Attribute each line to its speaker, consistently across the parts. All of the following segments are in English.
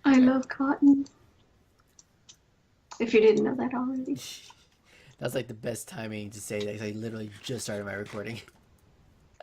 Speaker 1: I love cotton. If you didn't know that already.
Speaker 2: That's like the best timing to say that. I literally just started my recording.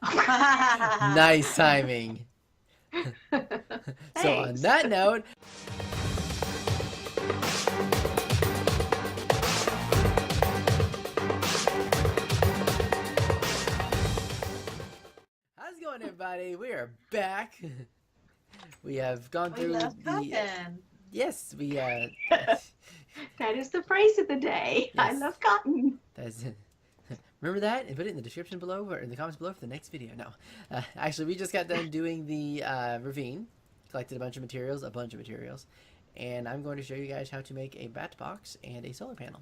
Speaker 2: Nice timing. So on
Speaker 1: Thanks.
Speaker 2: that note, how's it going, everybody? We are back. We have gone
Speaker 3: We
Speaker 2: through
Speaker 3: love
Speaker 2: the
Speaker 3: cotton.
Speaker 2: yes, we
Speaker 1: That is the phrase of the day. I
Speaker 2: yes.
Speaker 1: love cotton.
Speaker 2: That's remember that and put it in the description below or in the comments below for the next video. No, actually, we just got done doing the ravine, collected a bunch of materials, and I'm going to show you guys how to make a BatBox and a solar panel.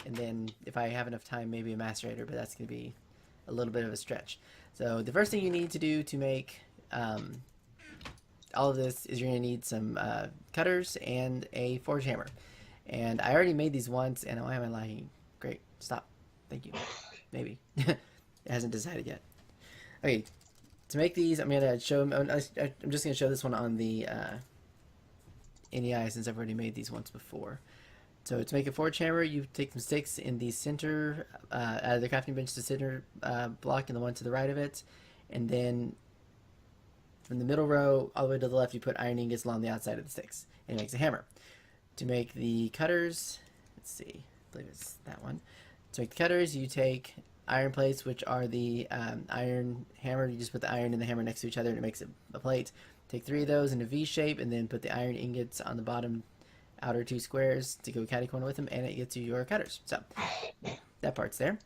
Speaker 2: And then, if I have enough time, maybe a macerator, but that's going to be a little bit of a stretch. So the first thing you need to do to make all of this is you're going to need some cutters and a forge hammer. And I already made these once, and why am I lagging? Great, stop. Thank you. Maybe. It hasn't decided yet. Okay, to make these, I'm gonna show. I'm just gonna show this one on the E09 since I've already made these once before. So to make a forge hammer, you take some sticks in the center, out of the crafting bench, the center block, and the one to the right of it, and then from the middle row all the way to the left, you put iron ingots along the outside of the sticks, and it makes a hammer. To make the cutters, let's see, I believe it's that one. To make the cutters, you take iron plates, which are the iron hammer. You just put the iron and the hammer next to each other, and it makes a plate. Take 3 of those in a V shape, and then put the iron ingots on the bottom outer 2 squares to go catty corner with them, and it gets you your cutters. So that part's there.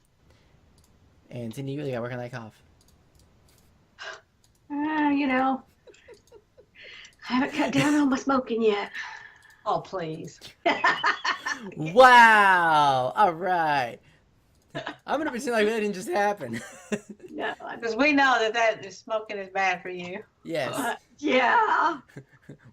Speaker 2: And Cindy, you really gotta work on that cough.
Speaker 1: You know, I haven't cut down on my smoking yet.
Speaker 3: Oh, please.
Speaker 2: Wow! All right. I'm gonna pretend like that didn't just happen.
Speaker 1: No,
Speaker 3: Because we know that smoking is bad for you.
Speaker 2: Yes.
Speaker 1: yeah.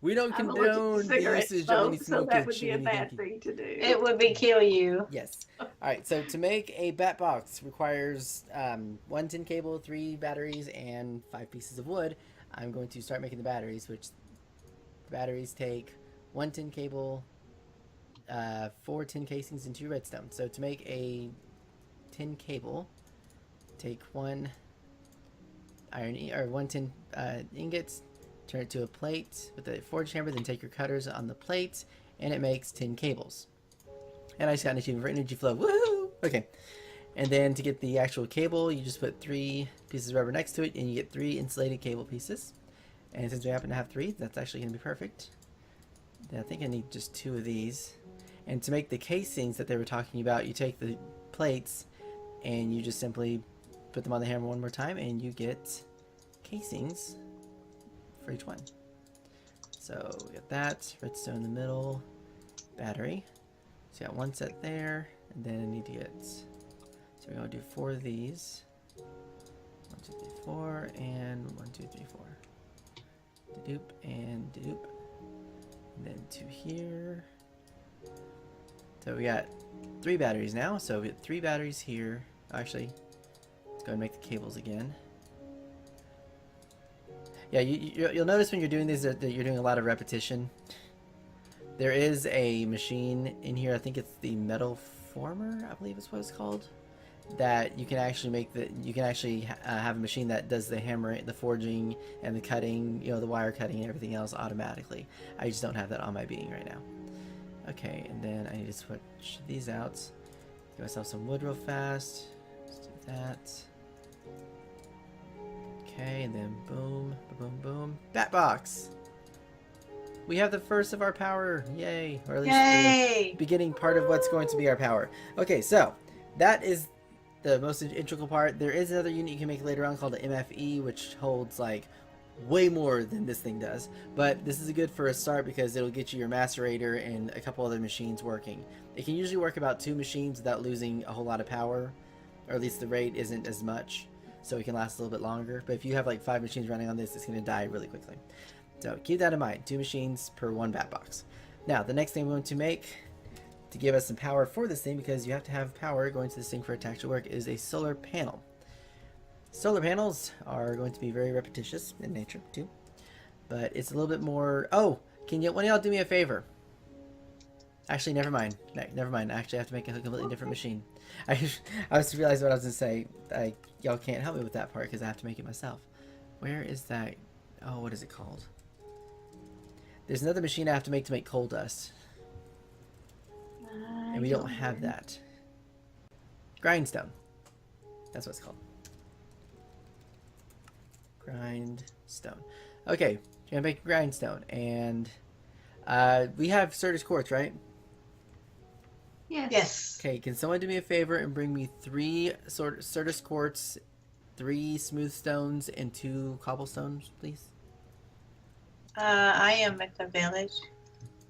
Speaker 2: We don't
Speaker 1: I'm allergic to
Speaker 2: condone the
Speaker 1: cigarette
Speaker 2: usage of any
Speaker 1: smoke, so
Speaker 2: smoke
Speaker 1: that
Speaker 2: or
Speaker 1: would be a
Speaker 2: chewing
Speaker 1: bad
Speaker 2: anything.
Speaker 1: thing to do.
Speaker 3: It would be kill you.
Speaker 2: Yes. All right. So to make a BatBox requires 1 tin cable, 3 batteries, and 5 pieces of wood. I'm going to start making the batteries, which the batteries take 1 tin cable, 4 tin casings, and 2 redstone. So to make a tin cable, take 1 tin ingots, turn it to a plate with a forge hammer, then take your cutters on the plate, and it makes 10 cables. And I just got an achievement for energy flow. Woohoo! Okay. And then to get the actual cable, you just put 3 pieces of rubber next to it, and you get 3 insulated cable pieces. And since we happen to have 3, that's actually going to be perfect. Then I think I need just 2 of these. And to make the casings that they were talking about, you take the plates, and you just simply put them on the hammer one more time, and you get casings for each one. So we got that, redstone in the middle, battery. So you got 1 set there, and then I need to get, so we're going to do 4 of these. 1, 2, 3, 4, and 1, 2, 3, 4. Doop and doop. And then 2 here. So we got 3 batteries now, so we have 3 batteries here. Actually, let's go ahead and make the cables again. Yeah, you'll notice when you're doing these that you're doing a lot of repetition. There is a machine in here, I think it's the metal former, I believe is what it's called, that you can actually make have a machine that does the hammering, the forging, and the cutting, you know, the wire cutting and everything else automatically. I just don't have that on my being right now. Okay, and then I need to switch these out. Give myself some wood real fast. Let's do that. Okay, and then boom, boom, boom. BatBox! We have the first of our power! Yay! Or at least the beginning part of what's going to be our power. Okay, so that is the most integral part. There is another unit you can make later on called the MFE, which holds like way more than this thing does. But this is good for a start because it'll get you your macerator and a couple other machines working. It can usually work about 2 machines without losing a whole lot of power, or at least the rate isn't as much, so it can last a little bit longer. But if you have like 5 machines running on this, it's going to die really quickly. So keep that in mind, 2 machines per 1 BatBox. Now the next thing we're going to make to give us some power for this thing, because you have to have power going to this thing for it to actually work, is a solar panel. Solar panels are going to be very repetitious in nature too, but it's a little bit more. Oh, Can you, one of y'all do me a favor? Actually, never mind. Never mind. I actually have to make a completely different machine. I just realized what I was going to say. Y'all can't help me with that part because I have to make it myself. Where is that? Oh, what is it called? There's another machine I have to make coal dust. And we don't have that. Grindstone. That's what it's called. Grindstone. Okay, you're gonna make grindstone, and we have Certus quartz, right?
Speaker 1: Yes.
Speaker 3: Yes.
Speaker 2: Okay, can someone do me a favor and bring me 3 Certus quartz, 3 smooth stones, and 2 cobblestones, please?
Speaker 3: I am at the village.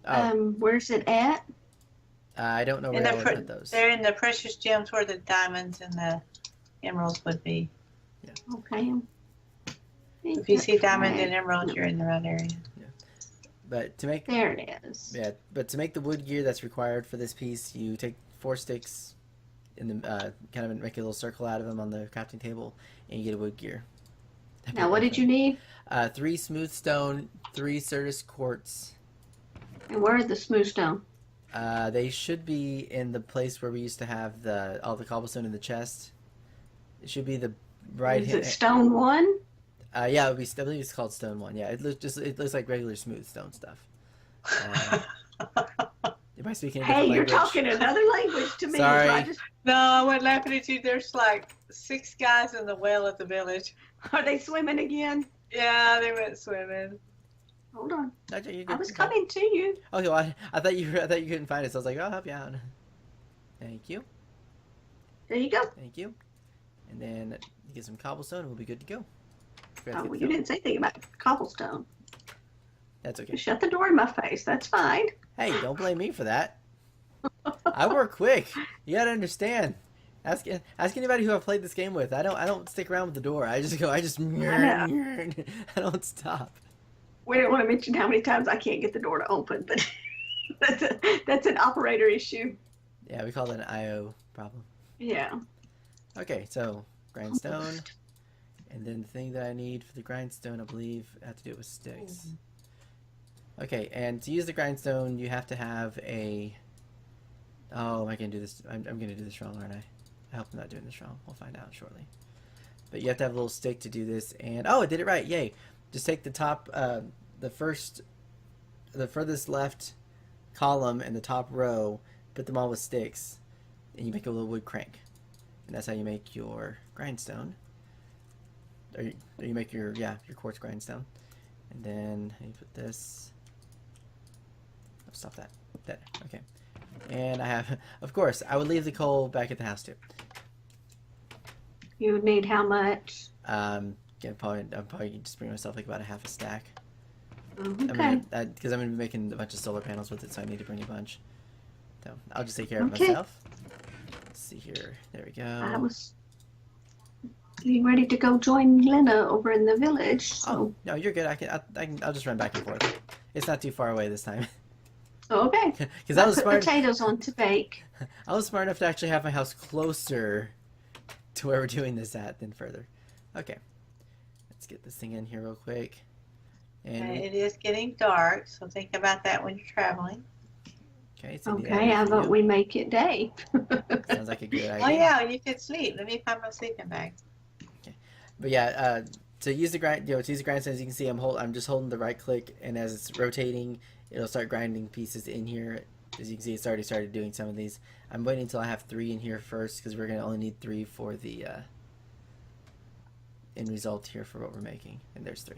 Speaker 2: Oh,
Speaker 1: Where's it at?
Speaker 2: I don't know where I would put those.
Speaker 3: They're in the precious gems where the diamonds and the emeralds would be.
Speaker 1: Okay.
Speaker 3: If you see diamond and emeralds, you're in the right area.
Speaker 2: But to make
Speaker 1: There it is.
Speaker 2: Yeah, but to make the wood gear that's required for this piece, you take 4 sticks and then kind of make a little circle out of them on the crafting table, and you get a wood gear.
Speaker 1: Now, what did you need?
Speaker 2: 3 smooth stone, 3 Certus quartz.
Speaker 1: And where is the smooth stone?
Speaker 2: They should be in the place where we used to have all the cobblestone in the chest. It should be the right
Speaker 1: Is
Speaker 2: hand.
Speaker 1: it stone 1?
Speaker 2: Yeah, I believe it's called stone 1. Yeah, it looks like regular smooth stone stuff. Am I speaking a different
Speaker 1: Hey, you're
Speaker 2: language?
Speaker 1: talking another language to me.
Speaker 2: Sorry.
Speaker 1: So I just,
Speaker 3: No, I wasn't laughing at you. There's like 6 guys in the well at the village.
Speaker 1: are they swimming again?
Speaker 3: Yeah, they went swimming.
Speaker 1: Hold on.
Speaker 2: No, you're good.
Speaker 1: I was coming to you.
Speaker 2: Okay, well, I thought you couldn't find it, so I was like, oh, I'll help you out. Thank you.
Speaker 1: There you go.
Speaker 2: Thank you. And then you get some cobblestone and we'll be good to go.
Speaker 1: Oh, well, you didn't say anything about cobblestone.
Speaker 2: That's okay.
Speaker 1: You shut the door in my face. That's fine.
Speaker 2: Hey, don't blame me for that. I work quick. You gotta understand. Ask anybody who I've played this game with. I don't stick around with the door. I just I don't stop.
Speaker 1: We don't want to mention how many times I can't get the door to open, but that's an operator issue.
Speaker 2: Yeah, we call that an IO problem.
Speaker 1: Yeah.
Speaker 2: Okay, so grindstone. And then the thing that I need for the grindstone, I believe, I have to do it with sticks. Okay, and to use the grindstone, you have to have a... Oh, am I going to do this? I'm going to do this wrong, aren't I? I hope I'm not doing this wrong. We'll find out shortly. But you have to have a little stick to do this. And oh, I did it right. Yay. Just take the top, the furthest left column and the top row, put them all with sticks, and you make a little wood crank. And that's how you make your grindstone. Or you make your quartz grindstone. And then you put this. Oh, stop that. There. Okay. And I have, of course, I would leave the coal back at the house too.
Speaker 1: You would need how much?
Speaker 2: I'll probably just bring myself like about a half a stack.
Speaker 1: Okay.
Speaker 2: Because I'm gonna be making a bunch of solar panels with it, so I need to bring a bunch. So I'll just take care of
Speaker 1: Okay.
Speaker 2: myself. Let's see here. There we go.
Speaker 1: I was getting ready to go join Lena over in the village. So.
Speaker 2: Oh no, you're good. I'll just run back and forth. It's not too far away this time.
Speaker 1: Okay.
Speaker 2: Because I was
Speaker 1: put
Speaker 2: smart.
Speaker 1: potatoes on to bake.
Speaker 2: I was smart enough to actually have my house closer to where we're doing this at than further. Okay. Let's get this thing in here real quick. And
Speaker 3: It is getting dark, so think about that when you're traveling.
Speaker 2: okay, so
Speaker 1: Okay, how about we make it day?
Speaker 2: Sounds like a good idea.
Speaker 3: Oh yeah, you could sleep. Let me find my sleeping bag.
Speaker 2: But yeah, to use the grindstone, as you can see, I'm just holding the right click, and as it's rotating, it'll start grinding pieces in here. As you can see, it's already started doing some of these. I'm waiting until I have 3 in here first, because we're gonna only need 3 for the end result here for what we're making. And there's 3.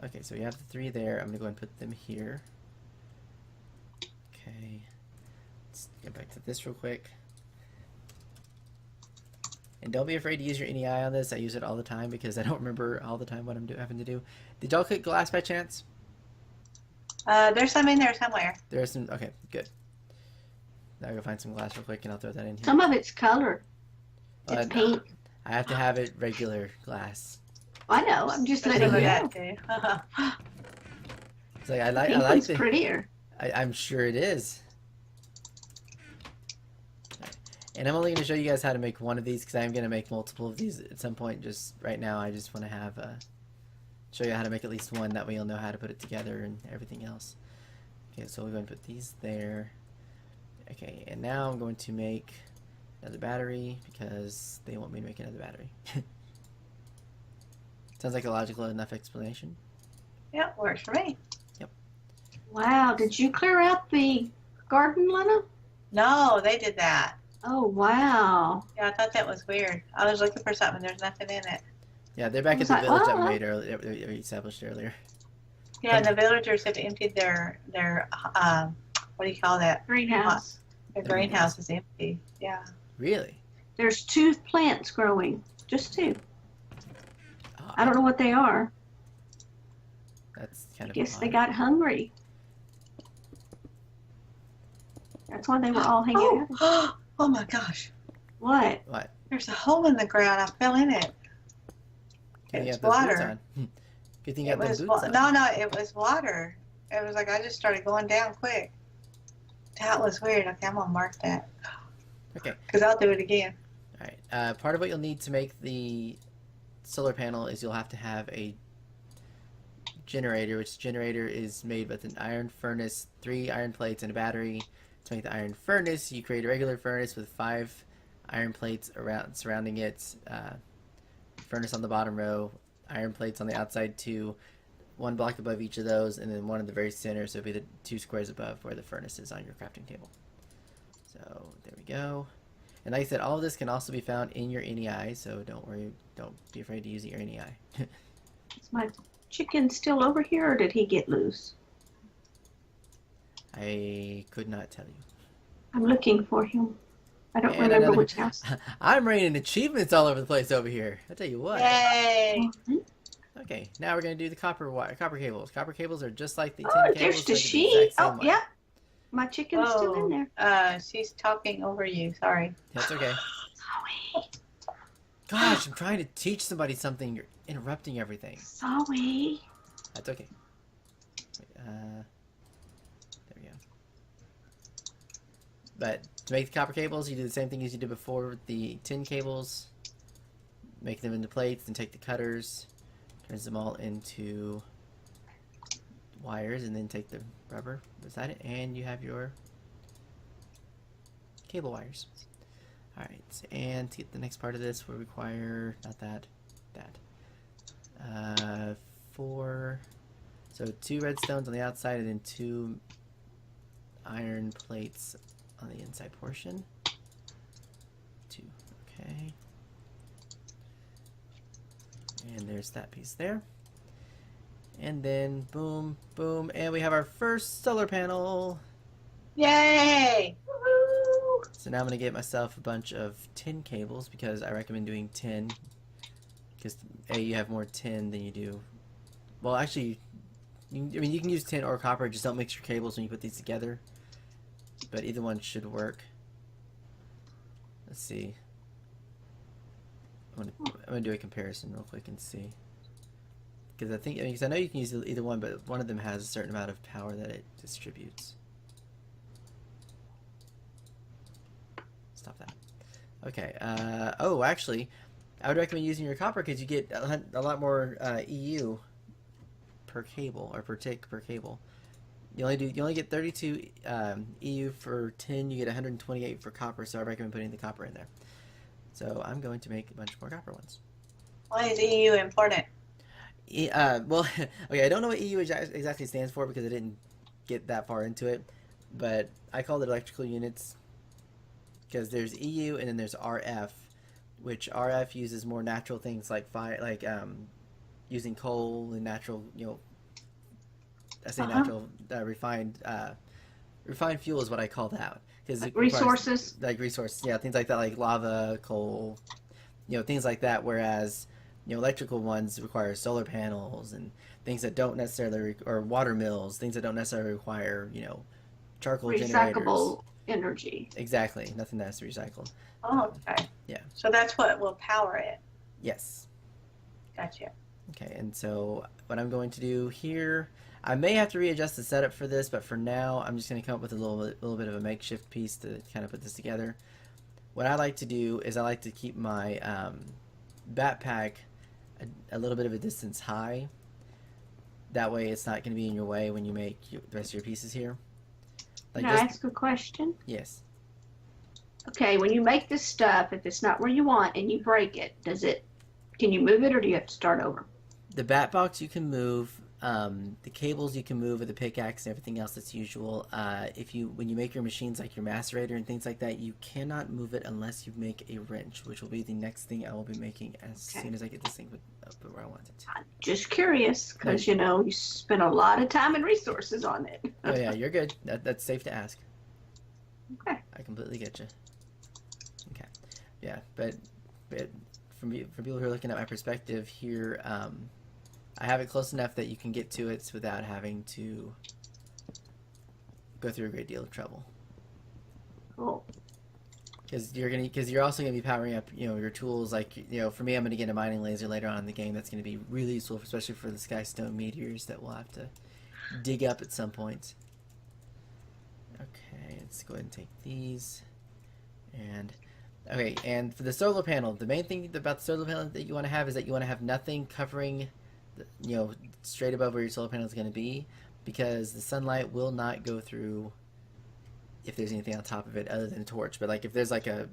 Speaker 2: Okay, so we have the 3 there. I'm gonna go ahead and put them here. Okay, let's get back to this real quick. And don't be afraid to use your NEI on this. I use it all the time because I don't remember all the time what I'm having to do. Did y'all click glass by chance?
Speaker 3: There's some in there somewhere.
Speaker 2: There's some. Okay, good. Now I'll go find some glass real quick and I'll throw that in here.
Speaker 1: Some of it's color. It's
Speaker 2: But
Speaker 1: pink.
Speaker 2: I have to have it regular glass.
Speaker 1: I know. I'm just
Speaker 3: There's
Speaker 1: letting
Speaker 3: some
Speaker 1: you
Speaker 3: of
Speaker 1: know.
Speaker 3: that too.
Speaker 2: It's like I like
Speaker 1: Pink one's prettier.
Speaker 2: I'm sure it is. And I'm only going to show you guys how to make one of these because I'm going to make multiple of these at some point. Just right now, I just want to have show you how to make at least one. That way you'll know how to put it together and everything else. Okay, so we're going to put these there. Okay, and now I'm going to make another battery because they want me to make another battery. Sounds like a logical enough explanation.
Speaker 3: Yep, works for me.
Speaker 1: Wow, did you clear out the garden, Lena?
Speaker 3: No, they did that.
Speaker 1: Oh, wow.
Speaker 3: Yeah, I thought that was weird. I was looking for something. There's nothing in it.
Speaker 2: Yeah, they're back
Speaker 1: I
Speaker 2: at
Speaker 1: was
Speaker 2: the
Speaker 1: like,
Speaker 2: village that we
Speaker 1: "What?"
Speaker 2: made earlier, that we established earlier.
Speaker 3: Yeah, and the villagers have emptied their what do you call that?
Speaker 1: Greenhouse.
Speaker 3: Their greenhouse is empty. Yeah.
Speaker 2: Really?
Speaker 1: There's 2 plants growing. Just 2.
Speaker 2: Oh,
Speaker 1: I don't know what they are.
Speaker 2: That's kind
Speaker 1: I
Speaker 2: of
Speaker 1: guess
Speaker 2: odd.
Speaker 1: they got hungry. That's why they were all hanging out.
Speaker 3: Oh my gosh.
Speaker 1: What?
Speaker 2: What?
Speaker 3: There's a hole in the ground. I fell in it.
Speaker 2: Good thing you
Speaker 3: It's
Speaker 2: have those boots
Speaker 3: water.
Speaker 2: on. Good thing you
Speaker 3: It
Speaker 2: have
Speaker 3: was
Speaker 2: those boots on.
Speaker 3: no, it was water. It was like I just started going down quick. That was weird. Okay, I'm gonna mark that.
Speaker 2: Okay.
Speaker 3: Because I'll do it again.
Speaker 2: Alright, part of what you'll need to make the solar panel is you'll have to have a generator, which generator is made with an iron furnace, 3 iron plates, and a battery. To make the iron furnace, you create a regular furnace with 5 iron plates around surrounding it, furnace on the bottom row, iron plates on the outside 2, 1 block above each of those, and then 1 in the very center, so it'll be the 2 squares above where the furnace is on your crafting table. So there we go. And like I said, all of this can also be found in your NEI, so don't worry, don't be afraid to use your NEI.
Speaker 1: Is my chicken still over here, or did he get loose?
Speaker 2: I could not tell you.
Speaker 1: I'm looking for him. I don't
Speaker 2: And
Speaker 1: remember
Speaker 2: another-
Speaker 1: which house.
Speaker 2: I'm raining achievements all over the place over here. I tell you what.
Speaker 3: Yay!
Speaker 1: Mhm.
Speaker 2: Okay, now we're gonna do the copper cables. Copper cables are just like the tin
Speaker 1: Oh,
Speaker 2: cables.
Speaker 1: there's the
Speaker 2: they're
Speaker 1: sheep.
Speaker 2: exact same
Speaker 1: Oh,
Speaker 2: way.
Speaker 1: yeah. My chicken's still in there.
Speaker 3: She's talking over you. Sorry.
Speaker 2: That's okay.
Speaker 1: Sorry.
Speaker 2: Gosh, I'm trying to teach somebody something. You're interrupting everything.
Speaker 1: Sorry.
Speaker 2: That's okay. Wait, there we go. But to make the copper cables, you do the same thing as you did before with the tin cables. Make them into plates, and take the cutters, turns them all into wires, and then take the rubber beside it, and you have your cable wires. Alright, and to get the next part of this, we'll require, not that, that. 4, so 2 redstones on the outside, and then 2 iron plates on the inside portion. 2, okay. And there's that piece there. And then boom, boom, and we have our first solar panel.
Speaker 3: Yay!
Speaker 1: Woo-hoo.
Speaker 2: So now I'm going to get myself a bunch of tin cables because I recommend doing tin. Because A, you have more tin than you do. Well, actually, I mean, you can use tin or copper, just don't mix your cables when you put these together. But either one should work. Let's see. I'm gonna do a comparison real quick and see. Because I know you can use either one, but one of them has a certain amount of power that it distributes. Stop that. Okay. Oh, actually, I would recommend using your copper because you get a lot more EU per cable, or per tick per cable. You only get 32 EU for tin. You get 128 for copper. So I recommend putting the copper in there. So I'm going to make a bunch more copper ones.
Speaker 3: Why is EU important?
Speaker 2: Well, okay, I don't know what EU exactly stands for because I didn't get that far into it, but I called it electrical units because there's EU and then there's RF, which RF uses more natural things like using coal and natural, I say natural, refined fuel is what I call that.
Speaker 1: Like resources.
Speaker 2: Resources, yeah, things like that, like lava, coal, things like that. Whereas, electrical ones require solar panels and things that don't necessarily, or water mills, things that don't necessarily require, charcoal
Speaker 1: Recyclable
Speaker 2: generators.
Speaker 1: energy.
Speaker 2: Exactly, nothing that has to be recycled.
Speaker 3: Oh, okay.
Speaker 2: Yeah.
Speaker 3: So that's what will power it.
Speaker 2: Yes.
Speaker 3: Gotcha.
Speaker 2: Okay, and so what I'm going to do here, I may have to readjust the setup for this, but for now I'm just going to come up with a little bit of a makeshift piece to kind of put this together. What I like to do is I like to keep my backpack a little bit of a distance high, That way it's not going to be in your way when you make the rest of your pieces here. Like
Speaker 1: Can I ask a question?
Speaker 2: Yes.
Speaker 1: Okay, when you make this stuff, if it's not where you want and you break it, can you move it or do you have to start over?
Speaker 2: The BatBox you can move. The cables you can move with the pickaxe and everything else that's usual. When you make your machines like your macerator and things like that, you cannot move it unless you make a wrench, which will be the next thing I will be making as soon as I get this thing up where I want it.
Speaker 1: I'm just curious because you spend a lot of time and resources on it.
Speaker 2: Oh yeah, you're good. That's safe to ask.
Speaker 1: Okay.
Speaker 2: I completely get you. Okay. Yeah, but for people who are looking at my perspective here, I have it close enough that you can get to it without having to go through a great deal of trouble.
Speaker 1: Cool.
Speaker 2: Because you're also gonna be powering up, your tools. Like, for me, I'm gonna get a mining laser later on in the game. That's gonna be really useful, especially for the skystone meteors that we'll have to dig up at some point. Okay, let's go ahead and take these. And for the solar panel, the main thing about the solar panel that you want to have is that you want to have nothing covering straight above where your solar panel is going to be, because the sunlight will not go through if there's anything on top of it other than a torch. But like if there's like a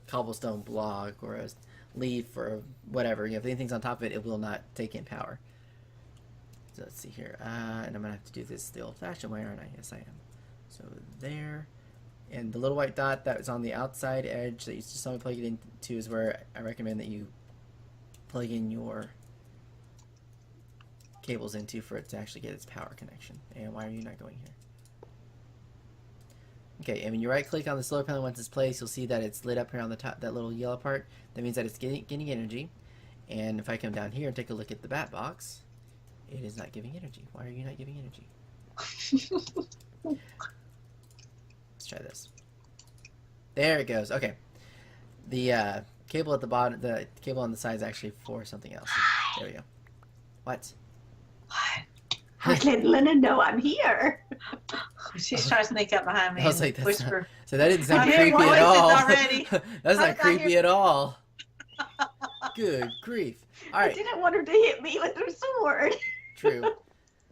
Speaker 2: cobblestone block or a leaf or whatever, if anything's on top of it, it will not take in power. So let's see here, and I'm gonna have to do this the old-fashioned way, aren't I? Yes, I am. So there, and the little white dot that is on the outside edge that you just saw me plug it into is where I recommend that you plug in your cables into for it to actually get its power connection. And why are you not going here? Okay, and when you right click on the solar panel once it's placed, you'll see that it's lit up here on the top, that little yellow part. That means that it's getting energy. And if I come down here and take a look at the BatBox, it is not giving energy. Why are you not giving energy? Let's try this. There it goes. Okay. The cable at the bottom, the cable on the side is actually for something else. There we go. What?
Speaker 1: I was letting Lena know I'm here.
Speaker 3: She's trying to sneak up behind me.
Speaker 2: I was like,
Speaker 3: and whisper.
Speaker 2: So that didn't sound
Speaker 3: I hear
Speaker 2: creepy at all.
Speaker 3: already.
Speaker 2: That's
Speaker 3: I
Speaker 2: not creepy
Speaker 3: hear-
Speaker 2: at all. Good grief. All
Speaker 1: I
Speaker 2: right.
Speaker 1: didn't want her to hit me with her sword.
Speaker 2: True. All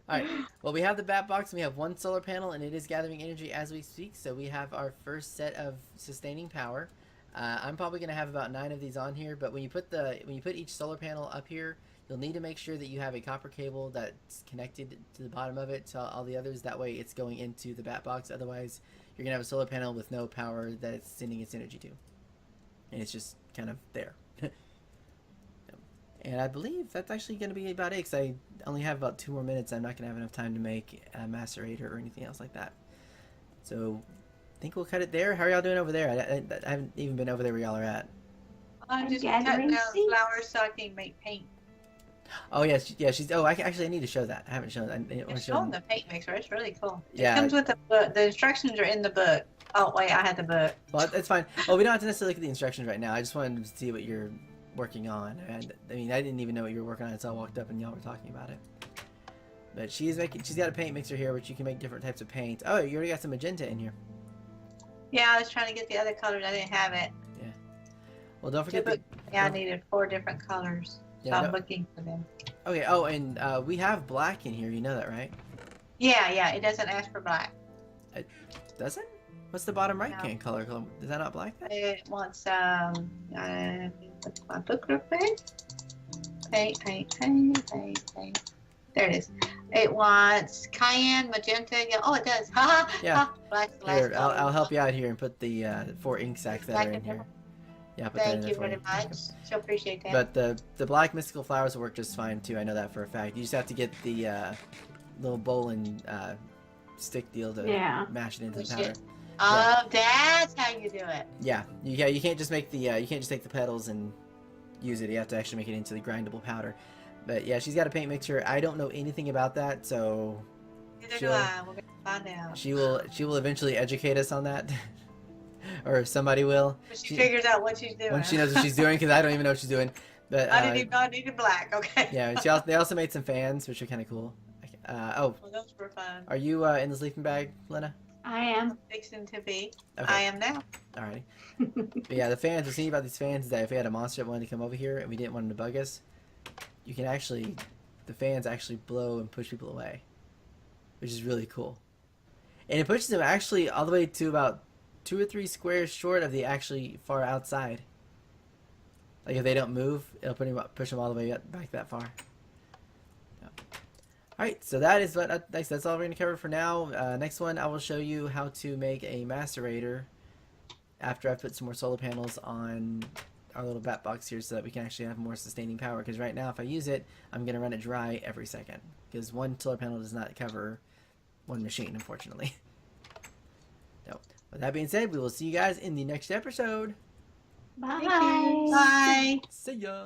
Speaker 2: right. Well, we have the BatBox, and we have one solar panel, and it is gathering energy as we speak. So we have our first set of sustaining power. I'm probably going to have about 9 of these on here. But when you put each solar panel up here, you'll need to make sure that you have a copper cable that's connected to the bottom of it to all the others. That way, it's going into the BatBox. Otherwise, you're going to have a solar panel with no power that it's sending its energy to, and it's just kind of there. And I believe that's actually going to be about it, because I only have about 2 more minutes. I'm not going to have enough time to make a macerator or anything else like that. So I think we'll cut it there. How are y'all doing over there? I haven't even been over there where y'all are at.
Speaker 3: I'm just
Speaker 1: gathering
Speaker 3: cutting down
Speaker 1: seeds.
Speaker 3: flowers so I can make paint.
Speaker 2: Oh, yes. Yeah, she's... Oh, actually, I need to show that. I haven't shown it.
Speaker 3: It's showing the paint mixer. It's really cool.
Speaker 2: Yeah.
Speaker 3: It comes with the book. The instructions are in the book. Oh, wait, I had the book.
Speaker 2: Well, that's fine. Well, we don't have to necessarily look at the instructions right now. I just wanted to see what you're working on. And I mean, I didn't even know what you were working on until I walked up and y'all were talking about it. But she's got a paint mixer here, which you can make different types of paint. Oh, you already got some magenta in here.
Speaker 3: Yeah, I was trying to get the other colors. I didn't have it.
Speaker 2: Yeah. Well, don't forget
Speaker 3: I needed 4 different colors. So
Speaker 2: Yeah,
Speaker 3: I'm looking for them.
Speaker 2: Okay. Oh, and we have black in here. You know that, right?
Speaker 3: Yeah, it doesn't ask for black.
Speaker 2: Does it? What's the bottom right
Speaker 3: No.
Speaker 2: hand color? Is that not black then?
Speaker 3: It wants, what's my book real quick? Paint. There it is. It wants cayenne, magenta, yellow. Oh, it does. Ha ha.
Speaker 2: Yeah.
Speaker 3: Black,
Speaker 2: Here, I'll help you out here and put the 4 ink sacks that
Speaker 3: Black
Speaker 2: are in
Speaker 3: and
Speaker 2: here.
Speaker 3: purple.
Speaker 2: Yeah, put that in
Speaker 3: Thank
Speaker 2: there
Speaker 3: you
Speaker 2: for
Speaker 3: very
Speaker 2: you.
Speaker 3: much. She'll appreciate that.
Speaker 2: But the black mystical flowers will work just fine too. I know that for a fact. You just have to get the little bowl and stick deal to mash it into
Speaker 3: Push
Speaker 2: the powder.
Speaker 3: it. Oh, that's how you do it.
Speaker 2: Yeah, you can't just make the you can't just take the petals and use it. You have to actually make it into the grindable powder. But yeah, she's got a paint mixture. I don't know anything about that, so
Speaker 3: Neither do I. We're gonna find out.
Speaker 2: she will eventually educate us on that, or somebody will.
Speaker 3: But she figures out what she's doing.
Speaker 2: When she knows what she's doing, because I don't even know what she's doing. But
Speaker 3: I didn't even know I needed black. Okay.
Speaker 2: yeah, they also made some fans, which are kind of cool.
Speaker 3: Well, those were fun.
Speaker 2: Are you in the sleeping bag, Lena?
Speaker 1: I am.
Speaker 3: Fixing to be.
Speaker 2: Okay.
Speaker 3: I am now.
Speaker 2: Alrighty. But yeah, the fans. The thing about these fans is that if we had a monster that wanted to come over here and we didn't want him to bug us, you can actually the fans actually blow and push people away, which is really cool. And it pushes them actually all the way to about 2 or 3 squares short of the actually far outside. Like if they don't move, it'll push them all the way back that far. Alright, so that's all we're going to cover for now. Next one, I will show you how to make a macerator after I put some more solar panels on our little BatBox here so that we can actually have more sustaining power. Because right now, if I use it, I'm going to run it dry every second. Because one solar panel does not cover one machine, unfortunately. So, with that being said, we will see you guys in the next episode.
Speaker 1: Bye.
Speaker 3: Thank you. Bye.
Speaker 2: See ya!